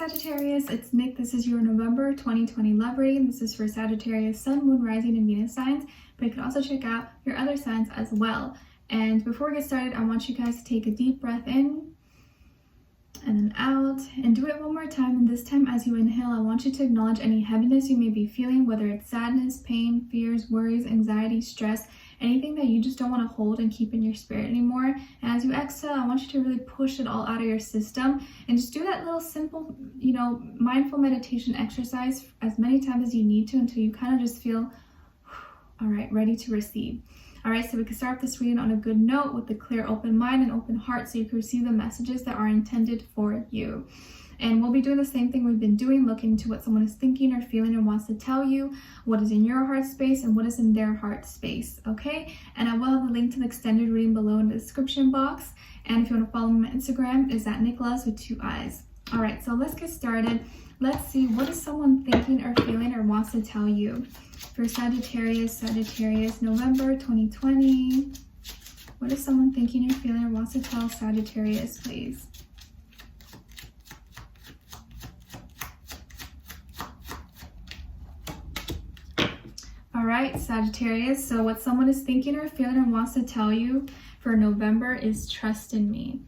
Sagittarius, it's Nick. This is your November 2020 love reading. This is for Sagittarius, Sun, Moon, Rising, and Venus signs, but you can also check out your other signs as well. And before we get started, I want you guys to take a deep breath in and then out, and do it one more time. And this time, as you inhale, I want you to acknowledge any heaviness you may be feeling, whether it's sadness, pain, fears, worries, anxiety, stress, anything that you just don't want to hold and keep in your spirit anymore. And as you exhale, I want you to really push it all out of your system and just do that little simple, mindful meditation exercise as many times as you need to until you kind of just feel, all right, ready to receive. All right, so we can start this reading on a good note with a clear, open mind and open heart so you can receive the messages that are intended for you. And we'll be doing the same thing we've been doing, looking into what someone is thinking or feeling and wants to tell you, what is in your heart space and what is in their heart space, okay? And I will have a link to the extended reading below in the description box. And if you want to follow me on Instagram, it's at NicLoves with 2 eyes. All right, so let's get started. Let's see, what is someone thinking or feeling or wants to tell you? For Sagittarius, November 2020. What is someone thinking or feeling or wants to tell Sagittarius, please? All right, Sagittarius, so what someone is thinking or feeling or wants to tell you for November is trust in me.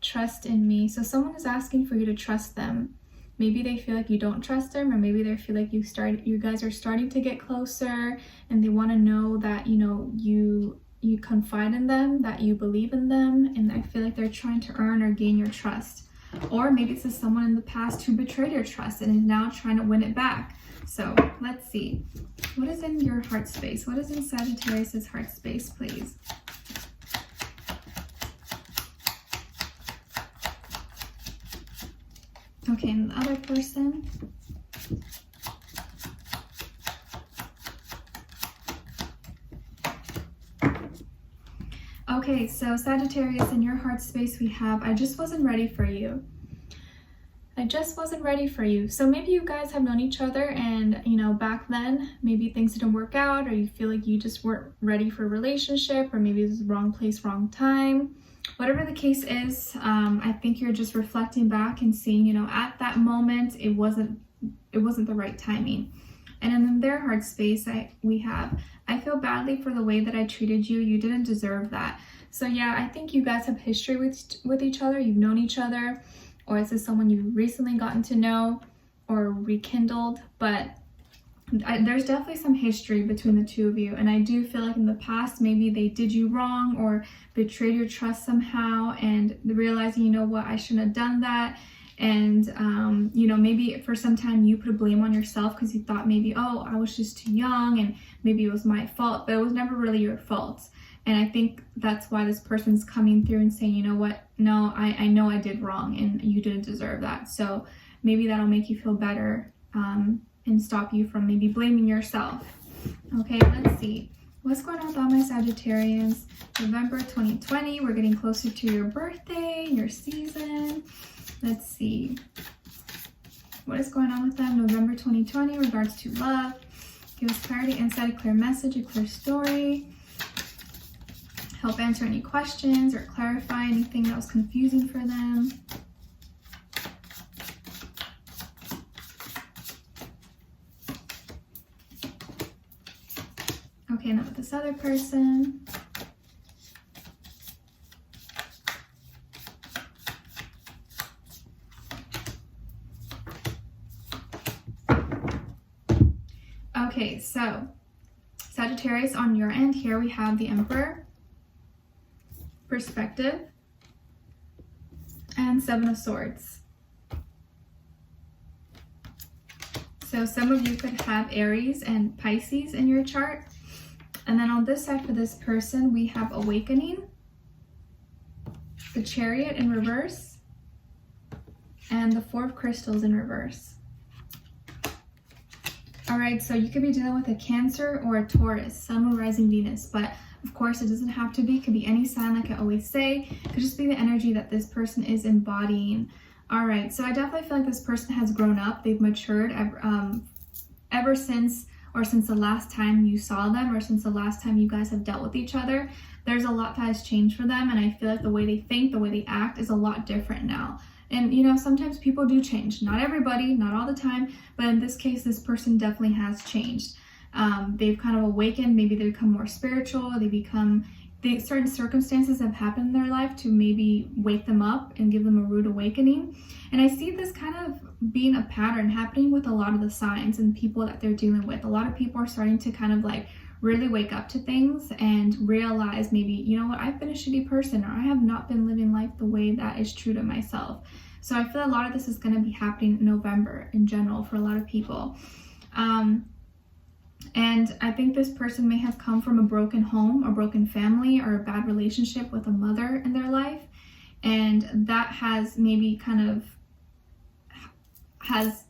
Trust in me. So someone is asking for you to trust them. Maybe they feel like you don't trust them, or maybe they feel like you guys are starting to get closer and they want to know that, you confide in them, that you believe in them, and I feel like they're trying to earn or gain your trust. Or maybe it's just someone in the past who betrayed your trust and is now trying to win it back. So let's see. What is in your heart space? What is in Sagittarius's heart space, please? Okay, and the other person. Okay, so Sagittarius, in your heart space we have, I just wasn't ready for you. I just wasn't ready for you. So maybe you guys have known each other and, back then, maybe things didn't work out, or you feel like you just weren't ready for a relationship, or maybe it was the wrong place, wrong time. Whatever the case is, I think you're just reflecting back and seeing, at that moment, it wasn't the right timing. And in their heart space, I feel badly for the way that I treated you. You didn't deserve that. So yeah, I think you guys have history with each other. You've known each other, or is this someone you've recently gotten to know or rekindled? But there's definitely some history between the two of you, and I do feel like in the past maybe they did you wrong or betrayed your trust somehow, and realizing, what, I shouldn't have done that. And maybe for some time you put a blame on yourself because you thought maybe, oh, I was just too young and maybe it was my fault, but it was never really your fault. And I think that's why this person's coming through and saying, you know what, no, I know I did wrong and you didn't deserve that. So maybe that'll make you feel better and stop you from maybe blaming yourself. Okay, let's see. What's going on with all my Sagittarians? November 2020, we're getting closer to your birthday, your season. Let's see. What is going on with them? November 2020, regards to love. Give us clarity, insight, a clear message, a clear story. Help answer any questions or clarify anything that was confusing for them. Okay, now with this other person. Okay, so Sagittarius, on your end here we have the Emperor, Perspective, and 7 of Swords. So some of you could have Aries and Pisces in your chart. And then on this side for this person, we have Awakening, the Chariot in reverse, and the 4 of Crystals in reverse. All right, so you could be dealing with a Cancer or a Taurus, Sun, Moon, Rising, Venus, but of course it doesn't have to be. It could be any sign, like I always say. It could just be the energy that this person is embodying. All right, so I definitely feel like this person has grown up. They've matured ever since the last time you saw them, or since the last time you guys have dealt with each other. There's a lot that has changed for them, and I feel like the way they think, the way they act is a lot different now. And sometimes people do change. Not everybody, not all the time, but in this case, this person definitely has changed. They've kind of awakened. Maybe they become more spiritual. Certain circumstances have happened in their life to maybe wake them up and give them a rude awakening. And I see this kind of being a pattern happening with a lot of the signs and people that they're dealing with. A lot of people are starting to kind of like really wake up to things and realize maybe, you know what, I've been a shitty person, or I have not been living life the way that is true to myself. So I feel a lot of this is going to be happening in November in general for a lot of people. And I think this person may have come from a broken home, a broken family, or a bad relationship with a mother in their life. And that has maybe has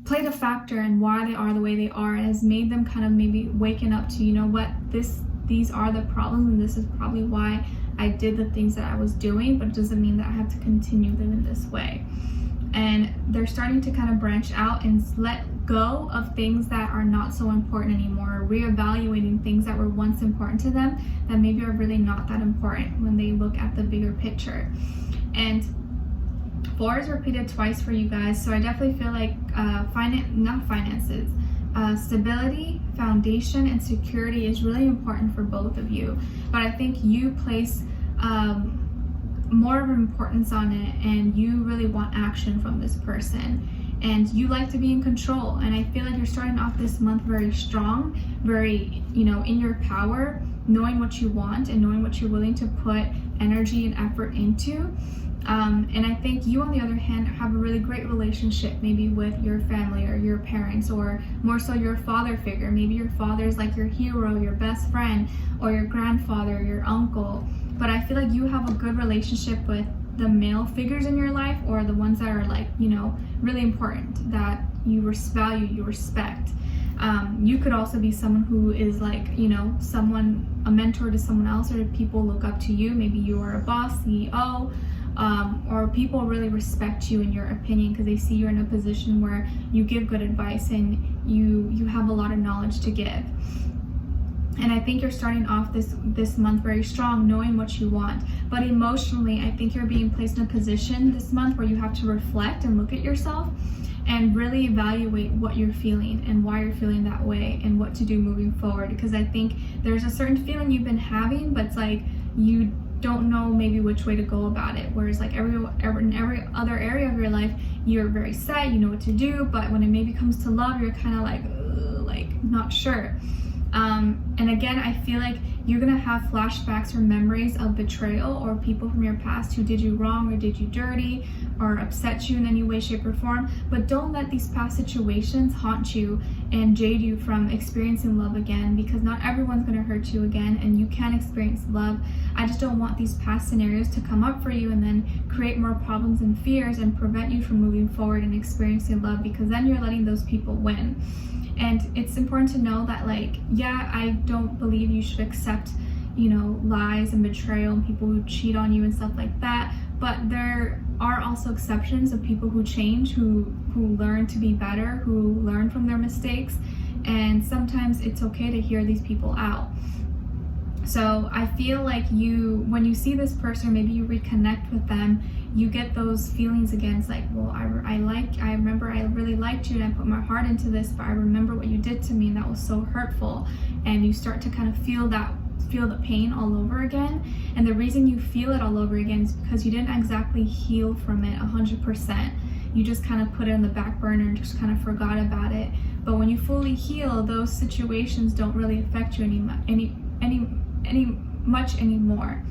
played a factor in why they are the way they are, and has made them kind of maybe waking up to, you know what, these are the problems, and this is probably why I did the things that I was doing, but it doesn't mean that I have to continue living this way. And they're starting to kind of branch out and let go of things that are not so important anymore, reevaluating things that were once important to them that maybe are really not that important when they look at the bigger picture. And 4 is repeated twice for you guys, so I definitely feel like stability, foundation, and security is really important for both of you. But I think you place more of an importance on it, and you really want action from this person, and you like to be in control. And I feel like you're starting off this month very strong, very, in your power, knowing what you want and knowing what you're willing to put energy and effort into. And I think you, on the other hand, have a really great relationship maybe with your family or your parents, or more so your father figure. Maybe your father is like your hero, your best friend, or your grandfather, your uncle. But I feel like you have a good relationship with the male figures in your life, or the ones that are like, really important, that you value, you respect. You could also be someone who is like, a mentor to someone else, or people look up to you. Maybe you are a boss, CEO, or people really respect you in your opinion because they see you're in a position where you give good advice and you have a lot of knowledge to give. And I think you're starting off this month very strong, knowing what you want. But emotionally, I think you're being placed in a position this month where you have to reflect and look at yourself and really evaluate what you're feeling and why you're feeling that way and what to do moving forward. Because I think there's a certain feeling you've been having, but it's like you don't know maybe which way to go about it. Whereas like in every other area of your life, you're very set, you know what to do. But when it maybe comes to love, you're kind of like not sure. And again, I feel like you're gonna have flashbacks or memories of betrayal, or people from your past who did you wrong or did you dirty or upset you in any way, shape, or form. But don't let these past situations haunt you and jade you from experiencing love again, because not everyone's gonna hurt you again, and you can experience love. I just don't want these past scenarios to come up for you and then create more problems and fears and prevent you from moving forward and experiencing love, because then you're letting those people win. And it's important to know that, like, yeah, I don't believe you should accept, lies and betrayal and people who cheat on you and stuff like that. But there are also exceptions of people who change, who learn to be better, who learn from their mistakes. And sometimes it's okay to hear these people out. So I feel like when you see this person, maybe you reconnect with them, you get those feelings again. It's like, well, I remember I really liked you and I put my heart into this, but I remember what you did to me and that was so hurtful. And you start to kind of feel the pain all over again. And the reason you feel it all over again is because you didn't exactly heal from it 100%. You just kind of put it in the back burner and just kind of forgot about it. But when you fully heal, those situations don't really affect you much anymore.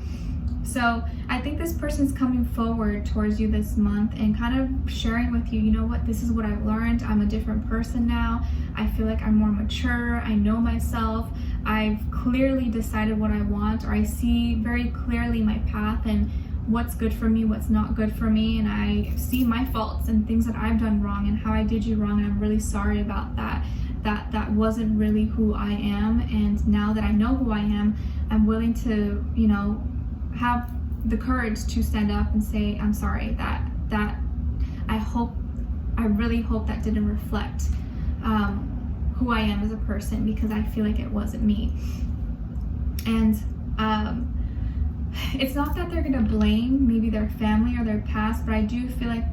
So I think this person's coming forward towards you this month and kind of sharing with you, you know what, this is what I've learned. I'm a different person now. I feel like I'm more mature. I know myself. I've clearly decided what I want, or I see very clearly my path and what's good for me, what's not good for me. And I see my faults and things that I've done wrong and how I did you wrong. And I'm really sorry about that. That wasn't really who I am. And now that I know who I am, I'm willing to, have the courage to stand up and say, I'm sorry, that I really hope that didn't reflect who I am as a person, because I feel like it wasn't me. And it's not that they're gonna blame maybe their family or their past, but I do feel like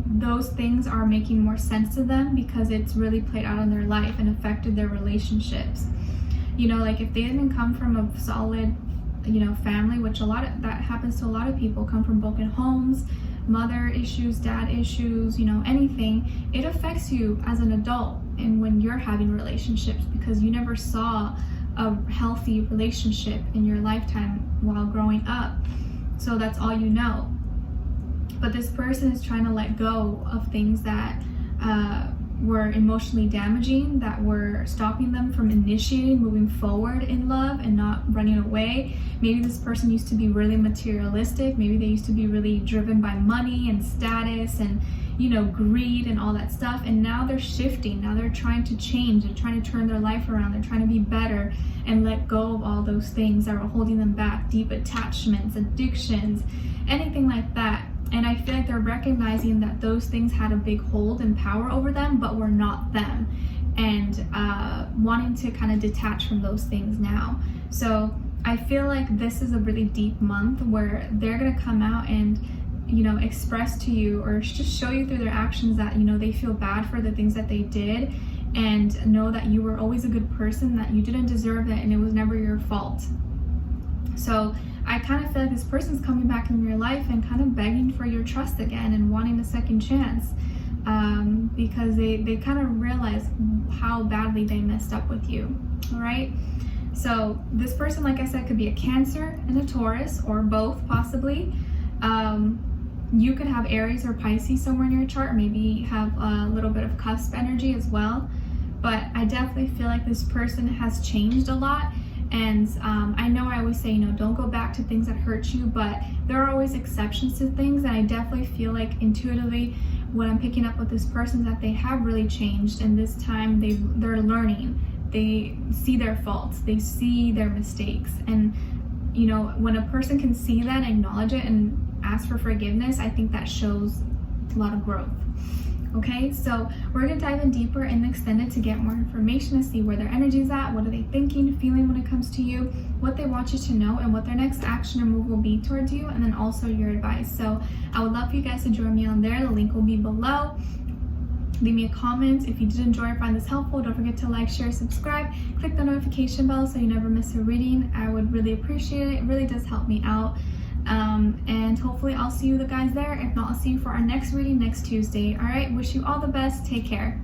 those things are making more sense to them because it's really played out in their life and affected their relationships. You know, like if they didn't come from a solid, you know, family, which that happens to a lot of people, come from broken homes, mother issues, dad issues, you know, anything, it affects you as an adult and when you're having relationships because you never saw a healthy relationship in your lifetime while growing up. So that's all you know. But this person is trying to let go of things that were emotionally damaging, that were stopping them from initiating, moving forward in love and not running away. Maybe this person used to be really materialistic. Maybe they used to be really driven by money and status and, you know, greed and all that stuff. And now they're shifting. Now they're trying to change. They're trying to turn their life around. They're trying to be better and let go of all those things that were holding them back. Deep attachments, addictions, anything like that. And I feel like they're recognizing that those things had a big hold and power over them, but were not them. And wanting to kind of detach from those things now. So I feel like this is a really deep month where they're going to come out and, you know, express to you or just show you through their actions that, you know, they feel bad for the things that they did and know that you were always a good person, that you didn't deserve it and it was never your fault. So I kind of feel like this person's coming back in your life and kind of begging for your trust again and wanting a second chance because they kind of realize how badly they messed up with you, all right? So this person, like I said, could be a Cancer and a Taurus or both possibly. You could have Aries or Pisces somewhere in your chart, maybe have a little bit of cusp energy as well. But I definitely feel like this person has changed a lot. And I know I always say, you know, don't go back to things that hurt you, but there are always exceptions to things. And I definitely feel like intuitively what I'm picking up with this person is that they have really changed. And this time they're learning. They see their faults. They see their mistakes. And, you know, when a person can see that and acknowledge it and ask for forgiveness, I think that shows a lot of growth. Okay, so we're going to dive in deeper in the extended to get more information, to see where their energy's at, what are they thinking, feeling when it comes to you, what they want you to know, and what their next action or move will be towards you, and then also your advice. So I would love for you guys to join me on there. The link will be below. Leave me a comment if you did enjoy or find this helpful. Don't forget to like, share, subscribe, click the notification bell so you never miss a reading. I would really appreciate it. It really does help me out. And hopefully I'll see you guys there. If not, I'll see you for our next reading next Tuesday. All right, wish you all the best. Take care.